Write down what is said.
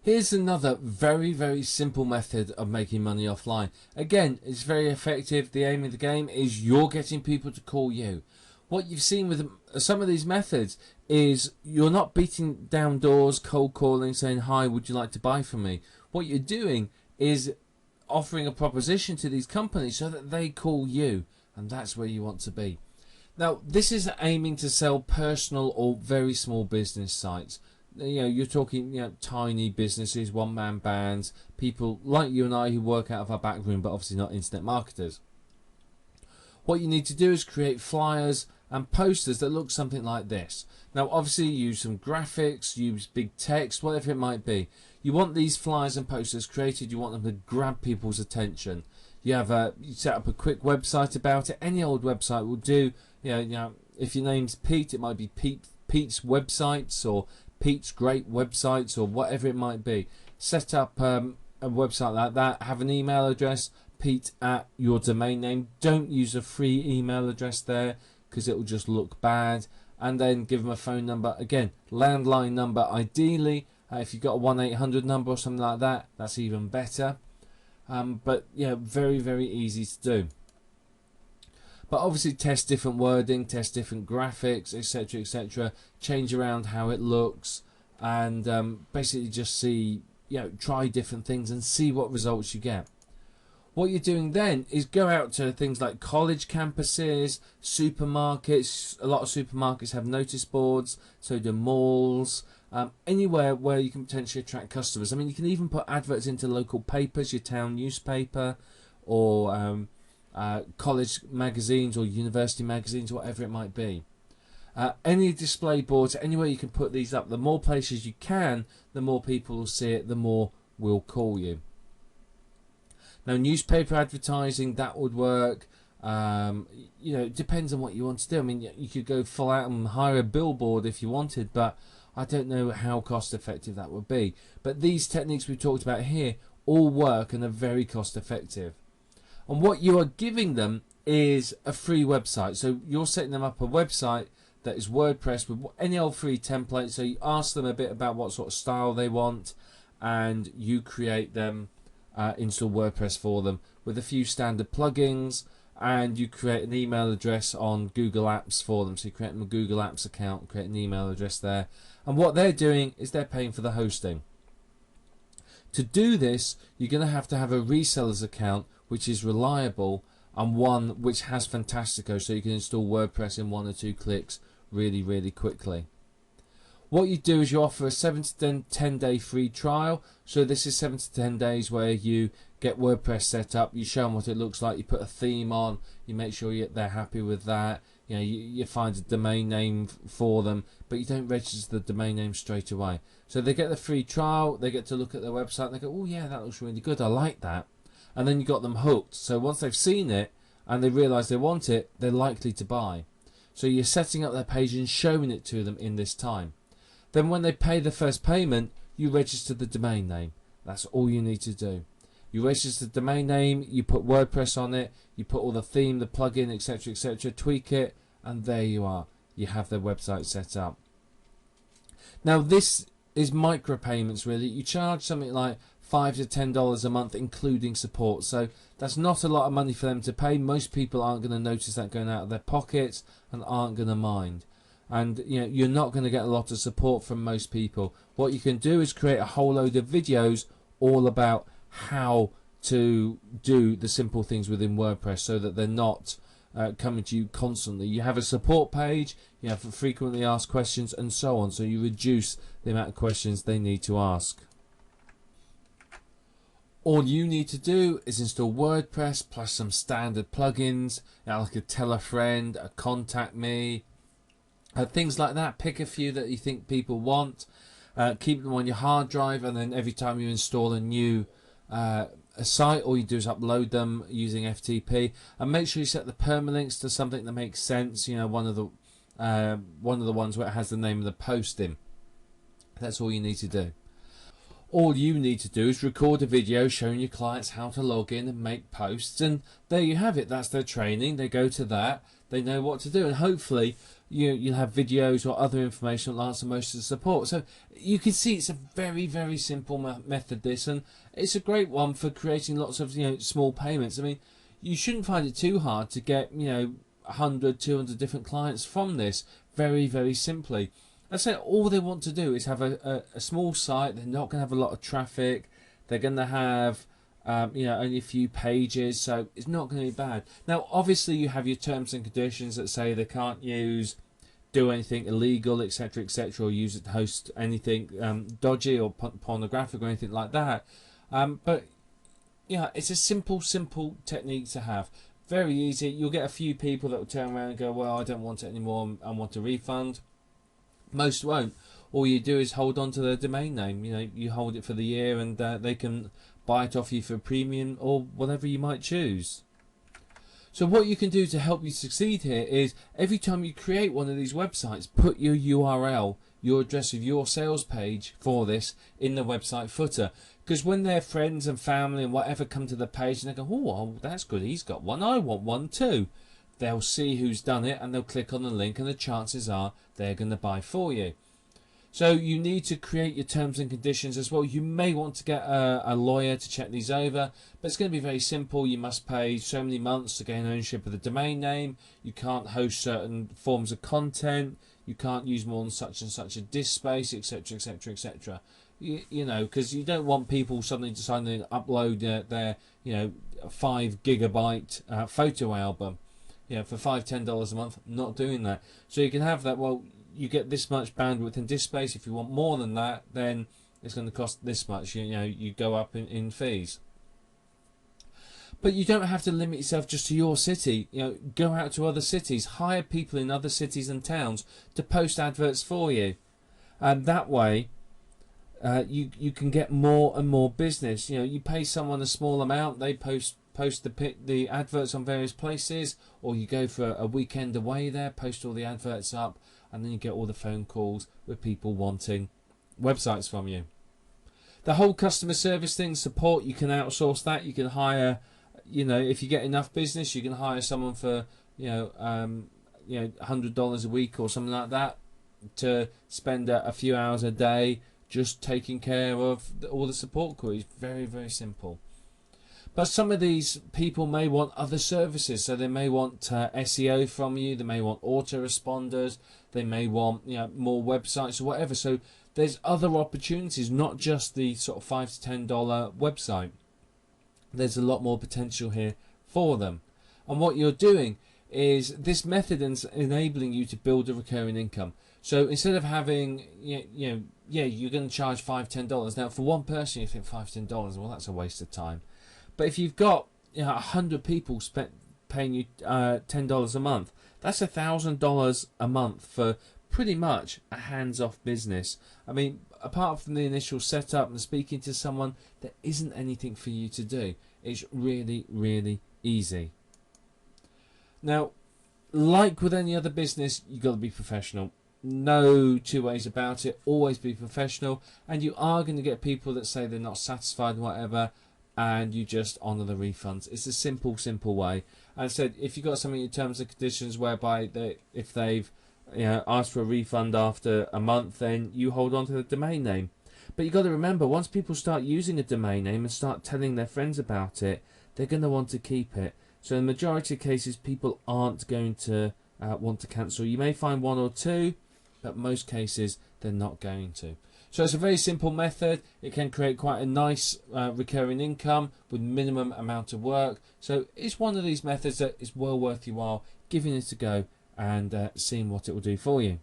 Here's another very simple method of making money offline. Again, it's very effective. The aim of the game is you're getting people to call you. What you've seen with some of these methods is you're not beating down doors, cold calling, saying, hi, would you like to buy from me? What you're doing is offering a proposition to these companies so that they call you, and that's where you want to be. Now, this is aiming to sell personal or very small business sites. You're talking, tiny businesses, one-man bands, people like you and I who work out of our back room, but obviously not internet marketers. What you need to do is create flyers and posters that look something like this. Now, obviously, use some graphics, use big text, whatever it might be. You want these flyers and posters created. You want them to grab people's attention. You set up a quick website about it. Any old website will do. If your name's Pete, it might be Pete's Websites or Pete's Great Websites or whatever it might be. Set up a website like that. Have an email address, Pete at your domain name. Don't use a free email address there because it will just look bad. And then give them a phone number. Again, landline number ideally. If you've got a 1-800 number or something like that, that's even better. But very easy to do. But obviously test different wording, test different graphics, etc. Change around how it looks, and basically just see, try different things and see what results you get. What you're doing then is go out to things like college campuses, supermarkets. A lot of supermarkets have notice boards, so do malls. Anywhere where you can potentially attract customers. I mean, you can even put adverts into local papers, your town newspaper, or college magazines or university magazines, whatever it might be. Any display boards, anywhere you can put these up. The more places you can, the more people will see it, the more will call you. Now, newspaper advertising, that would work. It depends on what you want to do. I mean, you could go full out and hire a billboard if you wanted, but I don't know how cost effective that would be. But these techniques we've talked about here all work and are very cost effective. And what you are giving them is a free website. So you're setting them up a website that is WordPress with any old free template. So you ask them a bit about what sort of style they want, and you create them, install WordPress for them with a few standard plugins, and you create an email address on Google Apps for them. So you create them a Google Apps account, create an email address there. And what they're doing is they're paying for the hosting. To do this, you're going to have a reseller's account which is reliable and one which has Fantastico, so you can install WordPress in 1 or 2 clicks really quickly. What you do is you offer a 7 to 10 day free trial. So this is 7 to 10 days where you get WordPress set up, you show them what it looks like, you put a theme on, you make sure they're happy with that. You find a domain name for them, but you don't register the domain name straight away. So they get the free trial, they get to look at their website, and they go, oh yeah, that looks really good, I like that. And then you got them hooked. So once they've seen it and they realise they want it, they're likely to buy. So you're setting up their page and showing it to them in this time. Then when they pay the first payment, you register the domain name. That's all you need to do. You register the domain name, you put WordPress on it, you put all the theme, the plugin, etc, tweak it, and there you are. You have their website set up. Now this is micropayments really. You charge something like $5 to $10 a month including support, so that's not a lot of money for them to pay. Most people aren't going to notice that going out of their pockets and aren't going to mind. And you're not going to get a lot of support from most people. What you can do is create a whole load of videos all about how to do the simple things within WordPress so that they're not coming to you constantly. You have a support page, you have frequently asked questions and so on, so you reduce the amount of questions they need to ask. All you need to do is install WordPress plus some standard plugins, like a Tell a Friend, a Contact Me, things like that. Pick a few that you think people want, keep them on your hard drive, and then every time you install a new a site, all you do is upload them using FTP, and make sure you set the permalinks to something that makes sense. One of the ones where it has the name of the post in. That's all you need to do. All you need to do is record a video showing your clients how to log in and make posts, and there you have it. That's their training. They go to that, they know what to do, and hopefully you'll have videos or other information that will answer most of the support. So you can see it's a very, very simple method, this, and it's a great one for creating lots of small payments. I mean, you shouldn't find it too hard to get 100, 200 different clients from this very, very simply. I say all they want to do is have a small site. They're not going to have a lot of traffic. They're going to have only a few pages, so it's not going to be bad. Now, obviously, you have your terms and conditions that say they can't do anything illegal, etc., etc., or use it to host anything dodgy or pornographic or anything like that. But it's a simple technique to have. Very easy. You'll get a few people that will turn around and go, well, I don't want it anymore, I want a refund. Most won't. All you do is hold on to their domain name. You hold it for the year, and they can buy it off you for a premium or whatever you might choose. So what you can do to help you succeed here is every time you create one of these websites, put your URL, your address of your sales page for this in the website footer. Because when their friends and family and whatever come to the page and they go, oh, that's good, he's got one, I want one too. They'll see who's done it and they'll click on the link, and the chances are they're going to buy for you. So you need to create your terms and conditions as well. You may want to get a lawyer to check these over, but it's going to be very simple. You must pay so many months to gain ownership of the domain name. You can't host certain forms of content. You can't use more than such and such a disk space, etc., etc., etc. Because you don't want people suddenly deciding to upload their 5 gigabyte photo album for $5-10 a month. Not doing that. So you can have that. Well, you get this much bandwidth and disk space. If you want more than that, then it's going to cost this much. You go up in fees. But you don't have to limit yourself just to your city. Go out to other cities, hire people in other cities and towns to post adverts for you, and that way you can get more and more business. You pay someone a small amount, they post the adverts on various places, or you go for a weekend away there, post all the adverts up, and then you get all the phone calls with people wanting websites from you. The whole customer service thing, support, you can outsource that. You can hire, if you get enough business, you can hire someone for $100 a week or something like that to spend a few hours a day just taking care of all the support queries. Very, very simple. But some of these people may want other services, so they may want SEO from you, they may want autoresponders, they may want more websites or whatever. So there's other opportunities, not just the sort of $5 to $10 website. There's a lot more potential here for them. And what you're doing is this method is enabling you to build a recurring income. So instead of having, you're going to charge $5-10. Now, for one person, you think $5-10, well, that's a waste of time. But if you've got 100 people paying you $10 a month, that's $1,000 a month for pretty much a hands-off business. I mean, apart from the initial setup and speaking to someone, there isn't anything for you to do. It's really, really easy. Now, like with any other business, you've got to be professional. No two ways about it. Always be professional. And you are going to get people that say they're not satisfied and whatever, and you just honour the refunds. It's a simple way. And I said, if you've got something in terms and conditions whereby if they've asked for a refund after a month, then you hold on to the domain name. But you've got to remember, once people start using a domain name and start telling their friends about it, they're going to want to keep it. So in the majority of cases, people aren't going to want to cancel. You may find one or two, but most cases they're not going to. So it's a very simple method. It can create quite a nice recurring income with minimum amount of work. So it's one of these methods that is well worth your while giving it a go and seeing what it will do for you.